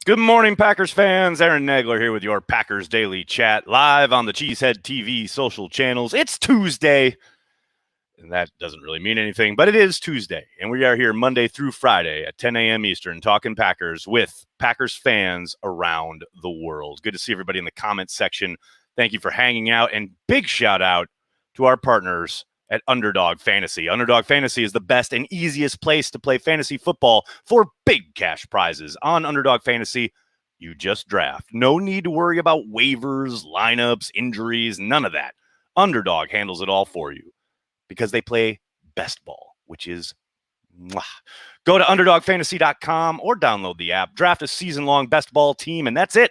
Good morning, Packers fans. Aaron Nagler here with your Packers Daily Chat, live on the Cheesehead TV social channels. It's Tuesday, and that doesn't really mean anything, but it is Tuesday, and we are here Monday through Friday at 10 a.m. Eastern talking Packers with Packers fans around the world. Good to see everybody in the comments section. Thank you for hanging out, and big shout out to our partners at Underdog Fantasy. Underdog Fantasy is the best and easiest place to play fantasy football for big cash prizes. On Underdog Fantasy, you just draft. No need to worry about waivers, lineups, injuries, none of that. Underdog handles it all for you because they play best ball, which is mwah. Go to UnderdogFantasy.com or download the app. Draft a season-long best ball team, and that's it.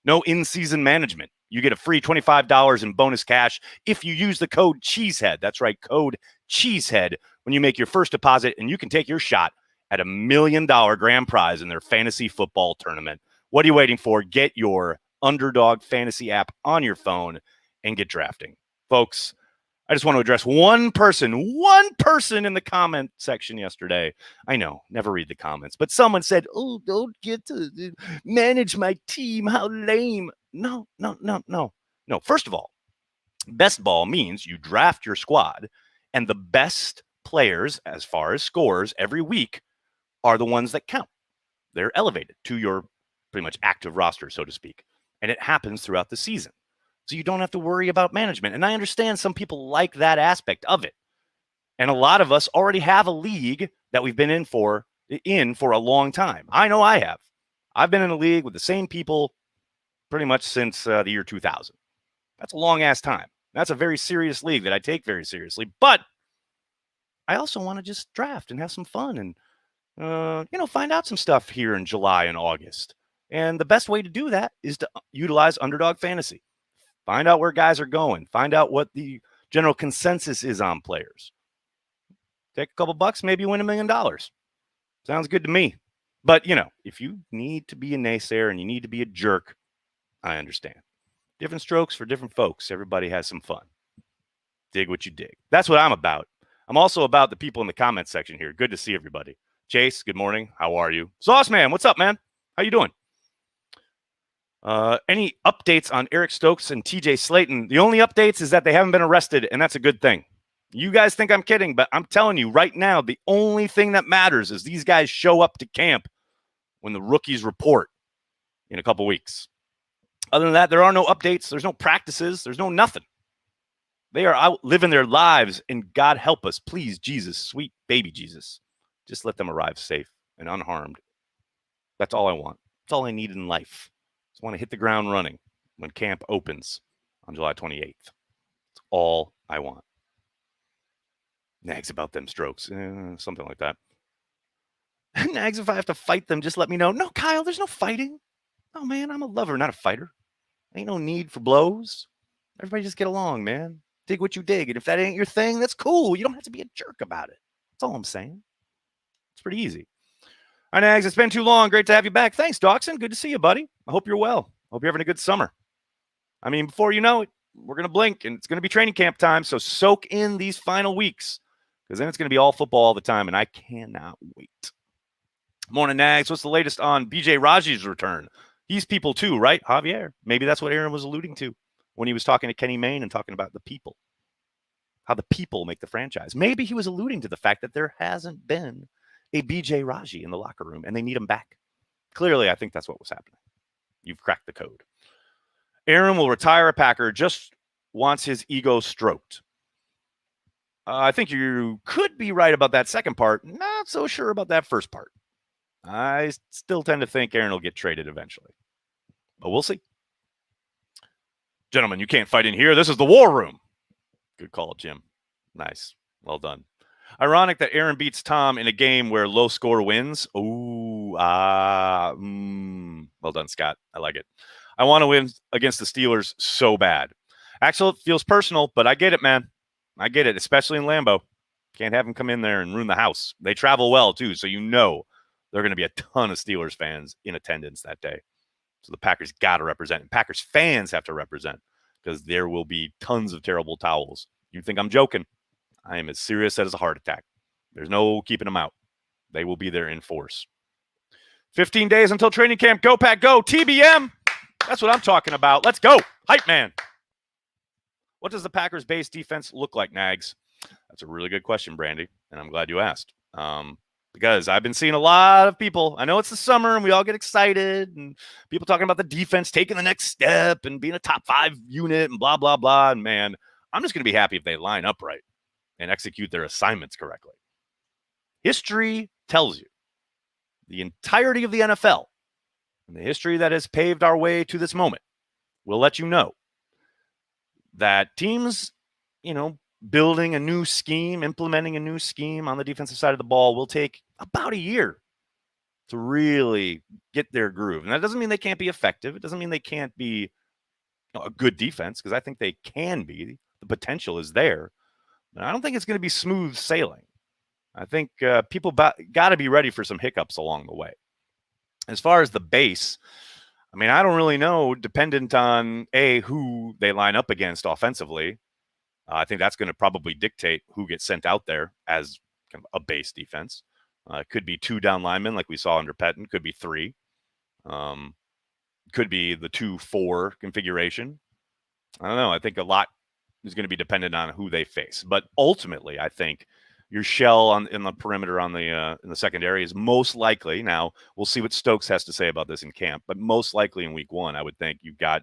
No in-season management. You get a free $25 in bonus cash if you use the code Cheesehead. That's right, code Cheesehead when you make your first deposit, and you can take your shot at $1 million grand prize in their fantasy football tournament. What are you waiting for? Get your Underdog Fantasy app on your phone and get drafting. Folks, I just want to address one person in the comment section yesterday. I know, never read the comments, but someone said, "Oh, don't get to manage my team. How lame." No. First of all, best ball means you draft your squad, and the best players, as far as scores every week, are the ones that count. They're elevated to your pretty much active roster, so to speak, and it happens throughout the season. So you don't have to worry about management. And I understand some people like that aspect of it. And a lot of us already have a league that we've been in for a long time. I know I have. I've been in a league with the same people pretty much since the year 2000. That's a long ass time. That's a very serious league that I take very seriously. But I also want to just draft and have some fun and, find out some stuff here in July and August. And the best way to do that is to utilize Underdog Fantasy. Find out where guys are going. Find out what the general consensus is on players. Take a couple bucks, maybe you win $1 million. Sounds good to me. But, if you need to be a naysayer and you need to be a jerk, I understand. Different strokes for different folks. Everybody has some fun. Dig what you dig. That's what I'm about. I'm also about the people in the comments section here. Good to see everybody. Chase, good morning. How are you? Sauce Man, what's up, man? How you doing? Any updates on Eric Stokes and TJ Slayton? The only updates is that they haven't been arrested, and that's a good thing. You guys think I'm kidding, but I'm telling you right now, the only thing that matters is these guys show up to camp when the rookies report in a couple weeks. Other than that, there are no updates. There's no practices. There's no nothing. They are out living their lives, and God help us, please, Jesus, sweet baby Jesus. Just let them arrive safe and unharmed. That's all I want. That's all I need in life. Just want to hit the ground running when camp opens on July 28th. That's all I want. Nags about them strokes. Something like that. Nags, if I have to fight them, just let me know. No, Kyle, there's no fighting. Oh, man, I'm a lover, not a fighter. Ain't no need for blows. Everybody just get along, man. Dig what you dig. And if that ain't your thing, that's cool. You don't have to be a jerk about it. That's all I'm saying. It's pretty easy. All right, Nags, it's been too long. Great to have you back. Thanks, Dawson. Good to see you, buddy. I hope you're well. Hope you're having a good summer. I mean, before you know it, we're going to blink, and it's going to be training camp time, so soak in these final weeks, because then it's going to be all football all the time, and I cannot wait. Morning, Nags. What's the latest on BJ Raji's return? He's people too, right, Javier? Maybe that's what Aaron was alluding to when he was talking to Kenny Mayne and talking about the people, how the people make the franchise. Maybe he was alluding to the fact that there hasn't been a BJ Raji in the locker room, and they need him back. Clearly, I think that's what was happening. You've cracked the code. Aaron will retire a Packer, just wants his ego stroked. I think you could be right about that second part. Not so sure about that first part. I still tend to think Aaron will get traded eventually. But we'll see. Gentlemen, you can't fight in here. This is the war room. Good call, Jim. Nice. Well done. Ironic that Aaron beats Tom in a game where low score wins. Ooh, well done, Scott. I like it. I want to win against the Steelers so bad. Axel, it feels personal, but I get it, man. I get it, especially in Lambeau. Can't have them come in there and ruin the house. They travel well, too, so you know there are going to be a ton of Steelers fans in attendance that day. So the Packers got to represent. And Packers fans have to represent because there will be tons of terrible towels. You think I'm joking? I am as serious as a heart attack. There's no keeping them out. They will be there in force. 15 days until training camp. Go, Pack, go. TBM. That's what I'm talking about. Let's go. Hype man. What does the Packers' base defense look like, Nags? That's a really good question, Brandy, and I'm glad you asked. Because I've been seeing a lot of people. I know it's the summer and we all get excited and people talking about the defense taking the next step and being a top 5 unit and blah, blah, blah. And man, I'm just going to be happy if they line up right and execute their assignments correctly. History tells you the entirety of the NFL and the history that has paved our way to this moment will let you know that teams, building a new scheme, implementing a new scheme on the defensive side of the ball will take about a year to really get their groove. And that doesn't mean they can't be effective. It doesn't mean they can't be a good defense, because I think they can be. The potential is there. But I don't think it's going to be smooth sailing. I think people got to be ready for some hiccups along the way. As far as the base, I don't really know, dependent on, who they line up against offensively. I think that's going to probably dictate who gets sent out there as kind of a base defense. It could be 2 down linemen like we saw under Pettin. Could be 3. Could be the 2-4 configuration. I don't know. I think a lot is going to be dependent on who they face. But ultimately, I think your shell in the perimeter in the secondary is most likely. Now, we'll see what Stokes has to say about this in camp. But most likely in week 1, I would think you've got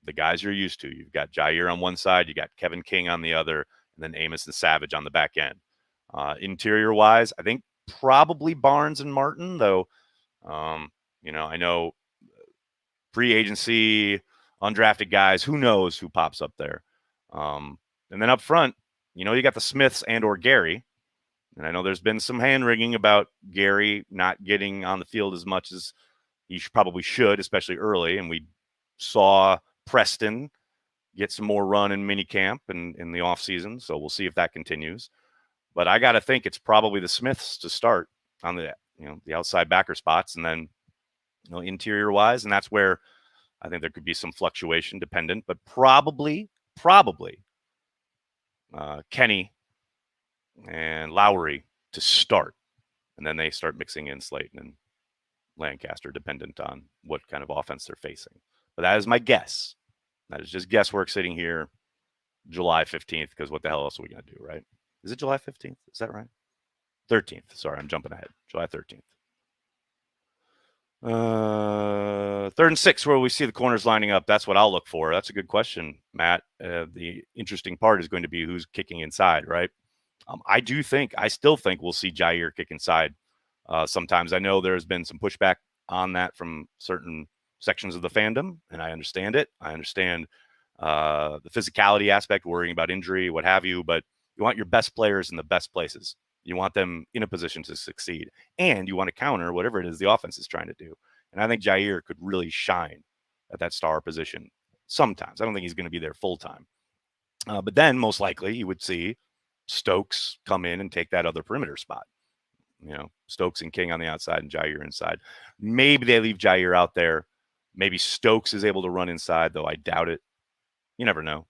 the guys you're used to. You've got Jair on one side, you got Kevin King on the other, and then Amos the Savage on the back end. Interior-wise, I think probably Barnes and Martin, though. I know free agency, undrafted guys, who knows who pops up there. And then up front, you got the Smiths and or Gary. And I know there's been some hand-wringing about Gary not getting on the field as much as he probably should, especially early. And we saw Preston get some more run in minicamp and in the offseason. So we'll see if that continues. But I got to think it's probably the Smiths to start on the outside backer spots, and then interior-wise. And that's where I think there could be some fluctuation dependent, but probably Kenny and Lowry to start. And then they start mixing in Slayton and Lancaster, dependent on what kind of offense they're facing. But that is my guess. That is just guesswork sitting here July 15th, because what the hell else are we going to do, right? Is it July 15th? Is that right? 13th. Sorry, I'm jumping ahead. July 13th. 3rd and 6, where we see the corners lining up. That's what I'll look for. That's a good question, Matt. The interesting part is going to be who's kicking inside, right? I still think we'll see Jair kick inside sometimes. I know there's been some pushback on that from certain sections of the fandom, and I understand it. I understand the physicality aspect, worrying about injury, what have you, but you want your best players in the best places. You want them in a position to succeed, and you want to counter whatever it is the offense is trying to do. And I think Jair could really shine at that star position sometimes. I don't think he's going to be there full time. But then most likely you would see Stokes come in and take that other perimeter spot. Stokes and King on the outside and Jair inside. Maybe they leave Jair out there. Maybe Stokes is able to run inside, though I doubt it. You never know.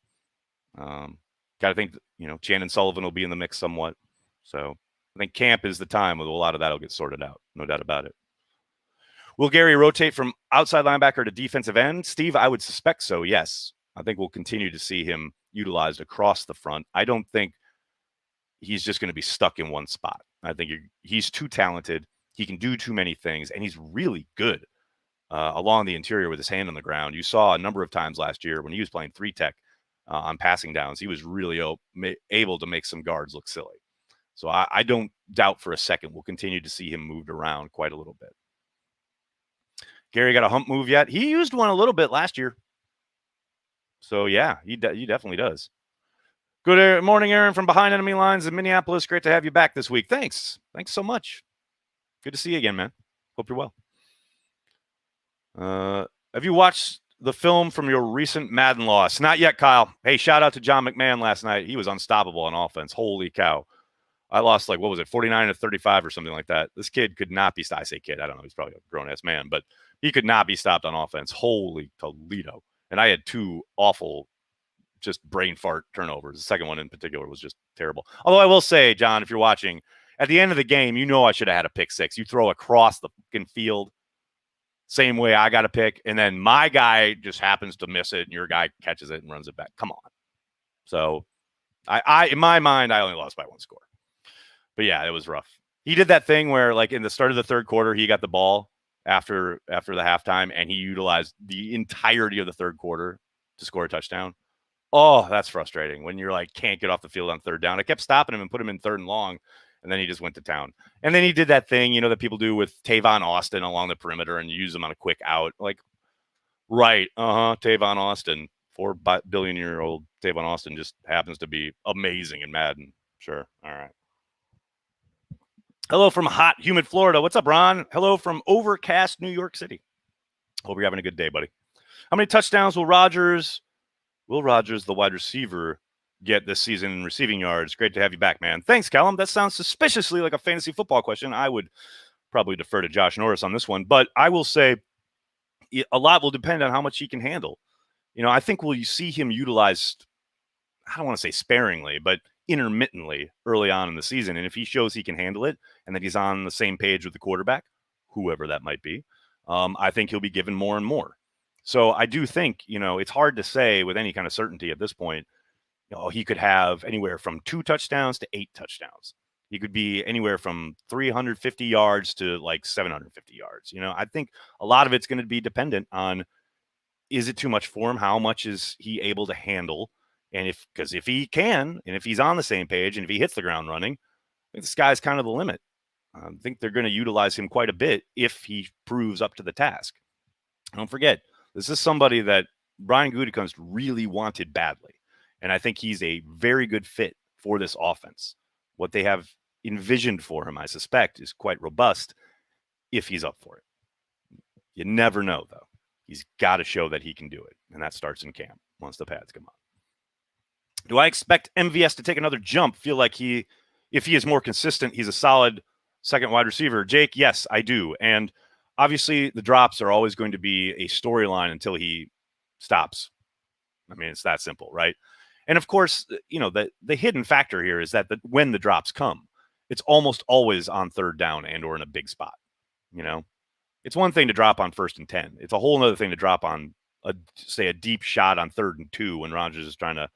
Got to think, Chan and Sullivan will be in the mix somewhat. So I think camp is the time where a lot of that will get sorted out. No doubt about it. Will Gary rotate from outside linebacker to defensive end? Steve, I would suspect so, yes. I think we'll continue to see him utilized across the front. I don't think he's just going to be stuck in one spot. I think he's too talented. He can do too many things, and he's really good along the interior with his hand on the ground. You saw a number of times last year when he was playing 3-tech on passing downs, he was really able to make some guards look silly. So I don't doubt for a second we'll continue to see him moved around quite a little bit. Gary got a hump move yet? He used one a little bit last year. So, yeah, he definitely does. Good morning, Aaron, from behind enemy lines in Minneapolis. Great to have you back this week. Thanks. Thanks so much. Good to see you again, man. Hope you're well. Have you watched the film from your recent Madden loss? Not yet, Kyle. Hey, shout out to John McMahon last night. He was unstoppable on offense. Holy cow. I lost 49-35 or something like that. This kid could not be stopped. I say kid. I don't know. He's probably a grown-ass man, but he could not be stopped on offense. Holy Toledo. And I had 2 awful just brain fart turnovers. The second one in particular was just terrible. Although I will say, John, if you're watching, at the end of the game, I should have had a pick 6. You throw across the fucking field same way I got a pick, and then my guy just happens to miss it, and your guy catches it and runs it back. Come on. So I in my mind, I only lost by one score. But yeah, it was rough. He did that thing where, like, in the start of the third quarter, he got the ball after the halftime, and he utilized the entirety of the third quarter to score a touchdown. Oh, that's frustrating when you're like, can't get off the field on third down. I kept stopping him and put him in third and long, and then he just went to town. And then he did that thing, that people do with Tavon Austin along the perimeter and use him on a quick out. Like, right, Tavon Austin, 4 billion-year-old Tavon Austin just happens to be amazing in Madden. Sure, all right. Hello from hot, humid Florida. What's up, Ron? Hello from overcast New York City. Hope you're having a good day, buddy. How many touchdowns will Rodgers, the wide receiver, get this season in receiving yards? Great to have you back, man. Thanks, Callum. That sounds suspiciously like a fantasy football question. I would probably defer to Josh Norris on this one, but I will say a lot will depend on how much he can handle. I think we'll see him utilized, I don't want to say sparingly, but intermittently early on in the season. And if he shows he can handle it and that he's on the same page with the quarterback, whoever that might be, I think he'll be given more and more. So I do think, it's hard to say with any kind of certainty at this point, he could have anywhere from 2 touchdowns to 8 touchdowns. He could be anywhere from 350 yards to like 750 yards. I think a lot of it's going to be dependent on, is it too much for him? How much is he able to handle? And because if he can, and if he's on the same page, and if he hits the ground running, I think the sky's kind of the limit. I think they're going to utilize him quite a bit if he proves up to the task. Don't forget, this is somebody that Brian Gutekunst really wanted badly. And I think he's a very good fit for this offense. What they have envisioned for him, I suspect, is quite robust if he's up for it. You never know, though. He's got to show that he can do it. And that starts in camp once the pads come on. Do I expect MVS to take another jump? Feel like if he is more consistent, he's a solid second wide receiver. Jake, yes, I do. And obviously the drops are always going to be a storyline until he stops. I mean, it's that simple, right? And of course, the hidden factor here is that when the drops come, it's almost always on third down and or in a big spot. It's one thing to drop on 1st and 10. It's a whole other thing to drop on, a deep shot on 3rd and 2 when Rodgers is trying to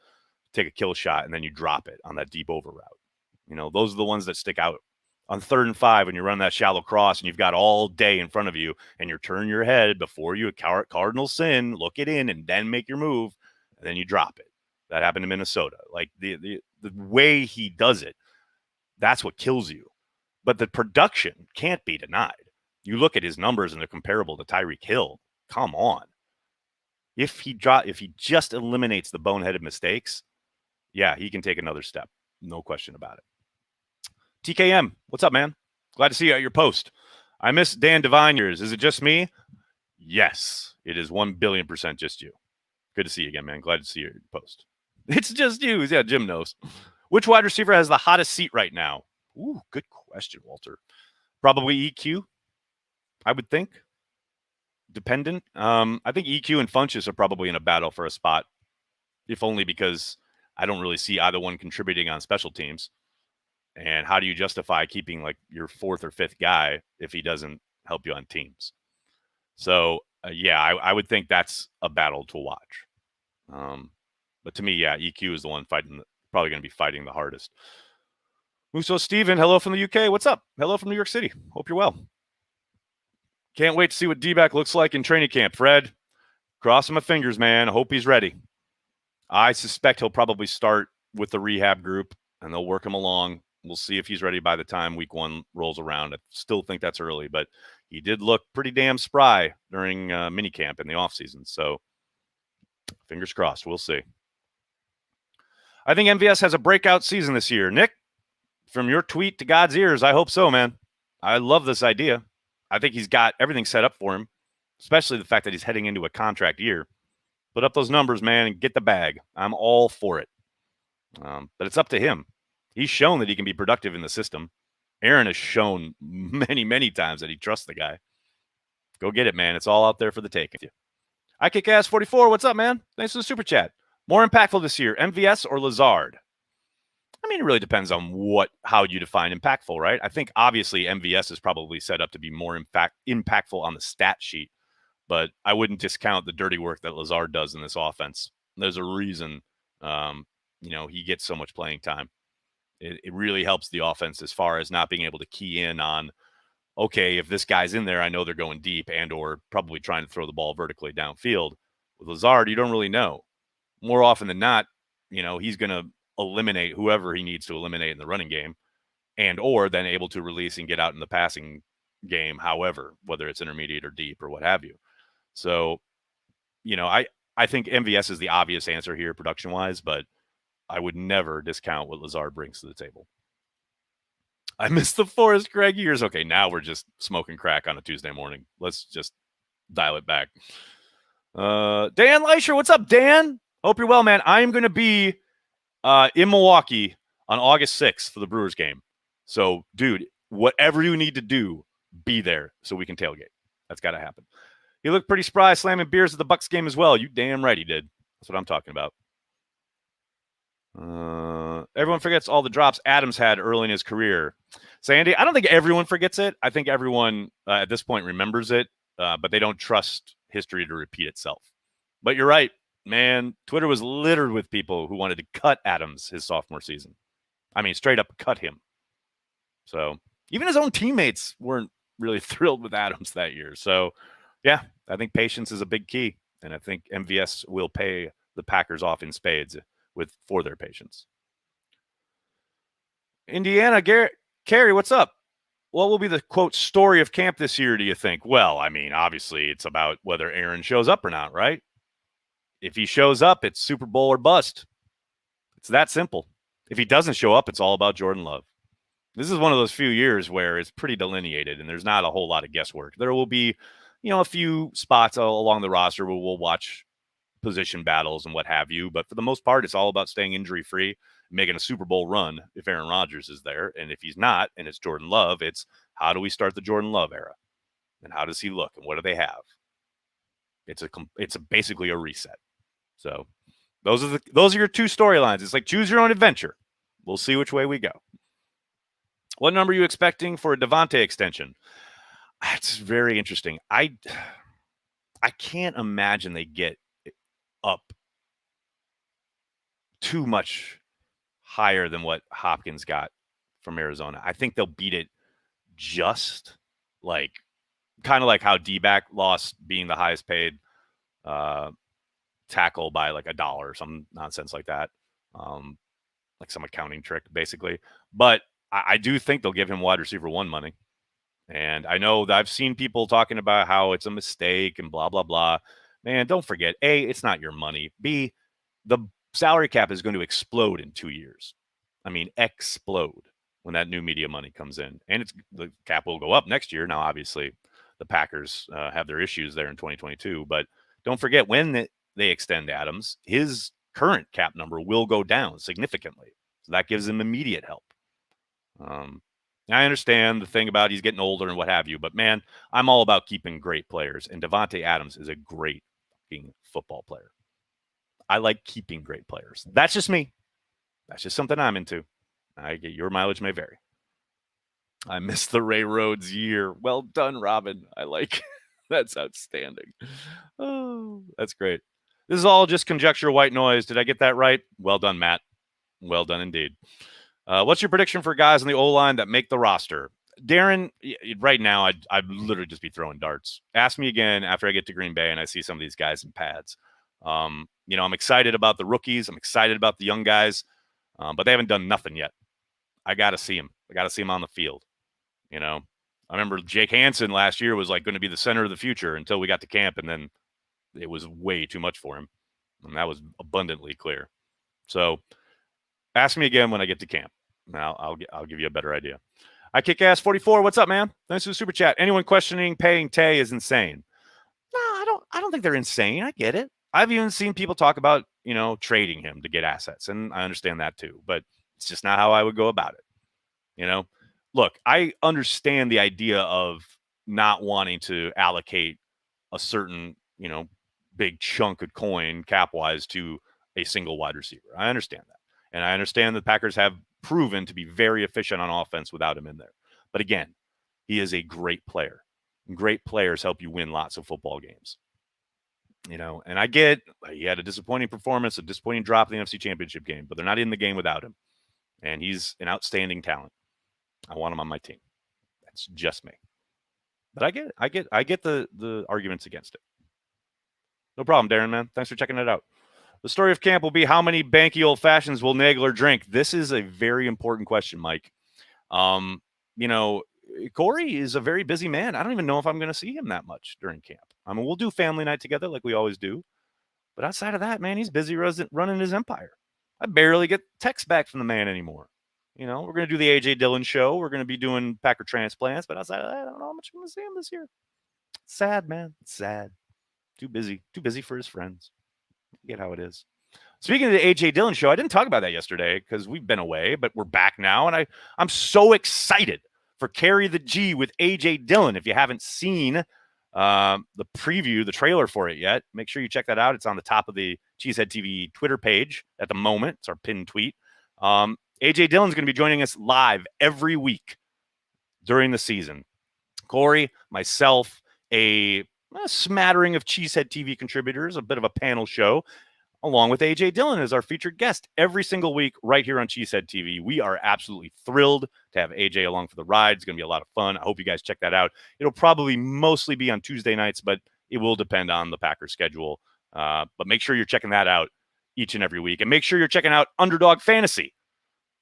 take a kill shot and then you drop it on that deep over route. Those are the ones that stick out. On 3rd and 5 when you run that shallow cross and you've got all day in front of you and you turn your head before you cardinal sin, look it in and then make your move and then you drop it. That happened to Minnesota. Like the way he does it, that's what kills you. But the production can't be denied. You look at his numbers and they're comparable to Tyreek Hill. Come on. If he just eliminates the boneheaded mistakes, yeah, he can take another step. No question about it. TKM, what's up, man? Glad to see you at your post. I miss Dan Devine years. Is it just me? Yes, it is 1,000,000,000% just you. Good to see you again, man. Glad to see your post. It's just you. Yeah, Jim knows. Which wide receiver has the hottest seat right now? Ooh, good question, Walter. Probably EQ, I would think. Dependent. I think EQ and Funchess are probably in a battle for a spot, if only because I don't really see either one contributing on special teams. And how do you justify keeping like your 4th or 5th guy if he doesn't help you on teams? So, yeah, I would think that's a battle to watch. But to me, yeah, EQ is the one probably going to be fighting the hardest. Musso Steven, hello from the UK. What's up? Hello from New York City. Hope you're well. Can't wait to see what D-back looks like in training camp. Fred, crossing my fingers, man. I hope he's ready. I suspect he'll probably start with the rehab group, and they'll work him along. We'll see if he's ready by the time week 1 rolls around. I still think that's early, but he did look pretty damn spry during minicamp in the offseason. So fingers crossed. We'll see. I think MVS has a breakout season this year. Nick, from your tweet to God's ears, I hope so, man. I love this idea. I think he's got everything set up for him, especially the fact that he's heading into a contract year. Put up those numbers, man, and get the bag. I'm all for it. But it's up to him. He's shown that he can be productive in the system. Aaron has shown many, many times that he trusts the guy. Go get it, man. It's all out there for the taking. I kick ass 44. What's up, man? Thanks for the super chat. More impactful this year, MVS or Lazard? I mean, it really depends on how you define impactful, right? I think obviously MVS is probably set up to be more impactful on the stat sheet but I wouldn't discount the dirty work that Lazard does in this offense. There's a reason, he gets so much playing time. It really helps the offense as far as not being able to key in on, okay, if this guy's in there, I know they're going deep and or probably trying to throw the ball vertically downfield. With Lazard, you don't really know. More often than not, he's going to eliminate whoever he needs to eliminate in the running game and or then able to release and get out in the passing game, however, whether it's intermediate or deep or what have you. So, I think MVS is the obvious answer here production-wise, but I would never discount what Lazard brings to the table. I miss the Forrest Gregg years. Okay, now we're just smoking crack on a Tuesday morning. Let's just dial it back. Dan Leisher, what's up, Dan? Hope you're well, man. I'm going to be in Milwaukee on August 6th for the Brewers game. So, dude, whatever you need to do, be there so we can tailgate. That's got to happen. He looked pretty spry slamming beers at the Bucks game as well. You damn right he did. That's what I'm talking about. Everyone forgets all the drops Adams had early in his career. Sandy, I don't think everyone forgets it. I think everyone at this point remembers it, but they don't trust history to repeat itself. But you're right, man. Twitter was littered with people who wanted to cut Adams his sophomore season. I mean, straight up cut him. So even his own teammates weren't really thrilled with Adams that year. So, yeah, I think patience is a big key. And I think MVS will pay the Packers off in spades for their patience. Indiana, Carrie, what's up? What will be the, quote, story of camp this year, do you think? Well, I mean, obviously it's about whether Aaron shows up or not, right? If he shows up, it's Super Bowl or bust. It's that simple. If he doesn't show up, it's all about Jordan Love. This is one of those few years where it's pretty delineated and there's not a whole lot of guesswork. There will be, a few spots along the roster where we'll watch position battles and what have you. But for the most part, it's all about staying injury-free, making a Super Bowl run if Aaron Rodgers is there. And if he's not, and it's Jordan Love, it's how do we start the Jordan Love era? And how does he look? And what do they have? It's basically a reset. So those are your two storylines. It's like choose your own adventure. We'll see which way we go. What number are you expecting for a Devante extension? That's very interesting. I can't imagine they get up too much higher than what Hopkins got from Arizona. I think they'll beat it just kind of like how D-back lost being the highest paid tackle by like $1 or some nonsense like that. Like some accounting trick, basically. But I do think they'll give him wide receiver 1 money. And I know that I've seen people talking about how it's a mistake and blah, blah, blah. Man, don't forget, A, it's not your money. B, the salary cap is going to explode in 2 years. I mean, explode when that new media money comes in. And the cap will go up next year. Now, obviously, the Packers have their issues there in 2022. But don't forget, when they extend Adams, his current cap number will go down significantly. So that gives him immediate help. I understand the thing about he's getting older and what have you, but man, I'm all about keeping great players, and Devante Adams is a great fucking football player. I like keeping great players. That's just me. That's just something I'm into. Your mileage may vary. I missed the Ray Rhodes year. Well done, Robin. I like that's outstanding. Oh, that's great. This is all just conjecture, white noise. Did I get that right? Well done, Matt. Well done indeed. What's your prediction for guys on the O-line that make the roster? Darren, right now, I'd literally just be throwing darts. Ask me again after I get to Green Bay and I see some of these guys in pads. I'm excited about the rookies. I'm excited about the young guys, but they haven't done nothing yet. I got to see them. I got to see them on the field. I remember Jake Hansen last year was like going to be the center of the future until we got to camp, and then it was way too much for him. And that was abundantly clear. So ask me again when I get to camp. Now I'll give you a better idea. I kick ass 44. What's up, man? Thanks for the super chat. Anyone questioning paying Tay is insane. No, I don't think they're insane. I get it. I've even seen people talk about, trading him to get assets, and I understand that too, but it's just not how I would go about it. Look, I understand the idea of not wanting to allocate a certain, big chunk of coin cap-wise to a single wide receiver. I understand that. And I understand the Packers have proven to be very efficient on offense without him in there. But again, he is a great player. Great players help you win lots of football games. And I get he had a disappointing performance, a disappointing drop in the NFC Championship game, but they're not in the game without him. And he's an outstanding talent. I want him on my team. That's just me. But I get the arguments against it. No problem, Darren, man. Thanks for checking it out. The story of camp will be how many banky old fashions will Nagler drink? This is a very important question, Mike. Corey is a very busy man. I don't even know if I'm going to see him that much during camp. I mean, we'll do family night together like we always do. But outside of that, man, he's busy running his empire. I barely get texts back from the man anymore. We're going to do the A.J. Dillon show. We're going to be doing Packer transplants. But outside of that, I don't know how much I'm going to see him this year. It's sad, man. It's sad. Too busy for his friends. I get how it is. Speaking of the A.J. Dillon show, I didn't talk about that yesterday because we've been away, but we're back now. And I'm so excited for Carry the G with A.J. Dillon. If you haven't seen the preview, the trailer for it yet, make sure you check that out. It's on the top of the Cheesehead TV Twitter page at the moment. It's our pinned tweet. A.J. Dillon's going to be joining us live every week during the season. Corey, myself, a smattering of Cheesehead TV contributors, a bit of a panel show, along with A.J. Dillon as our featured guest every single week right here on Cheesehead TV. We are absolutely thrilled to have A.J. along for the ride. It's going to be a lot of fun. I hope you guys check that out. It'll probably mostly be on Tuesday nights, but it will depend on the Packers schedule. But make sure you're checking that out each and every week. And make sure you're checking out Underdog Fantasy,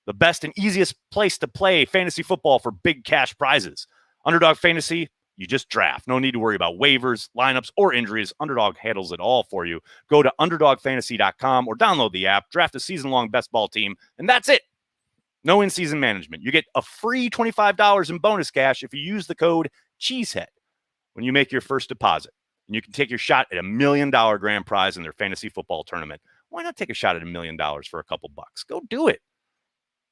the best and easiest place to play fantasy football for big cash prizes. Underdog Fantasy, you just draft. No need to worry about waivers, lineups, or injuries. Underdog handles it all for you. Go to UnderdogFantasy.com or download the app, draft a season-long best ball team, and that's it. No in-season management. You get a free $25 in bonus cash if you use the code Cheesehead when you make your first deposit. And you can take your shot at $1 million grand prize in their fantasy football tournament. Why not take a shot at $1 million for a couple bucks? Go do it.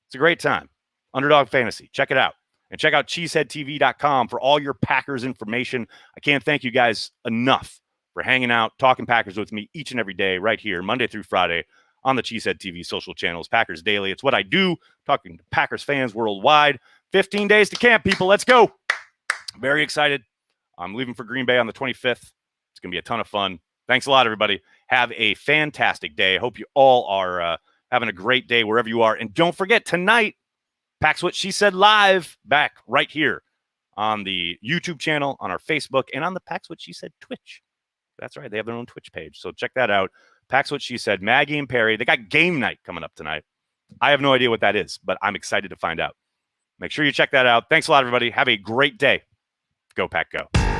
It's a great time. Underdog Fantasy. Check it out. And check out cheeseheadtv.com for all your Packers information. I can't thank you guys enough for hanging out, talking Packers with me each and every day right here, Monday through Friday on the Cheesehead TV social channels, Packers Daily. It's what I do, talking to Packers fans worldwide. 15 days to camp, people. Let's go. Very excited. I'm leaving for Green Bay on the 25th. It's going to be a ton of fun. Thanks a lot, everybody. Have a fantastic day. I hope you all are having a great day wherever you are. And don't forget, tonight, Pack's What She Said live back right here on the YouTube channel, on our Facebook, and on the Pack's What She Said Twitch. That's right. They have their own Twitch page. So check that out. Pack's What She Said. Maggie and Perry. They got game night coming up tonight. I have no idea what that is, but I'm excited to find out. Make sure you check that out. Thanks a lot, everybody. Have a great day. Go, Pack, go.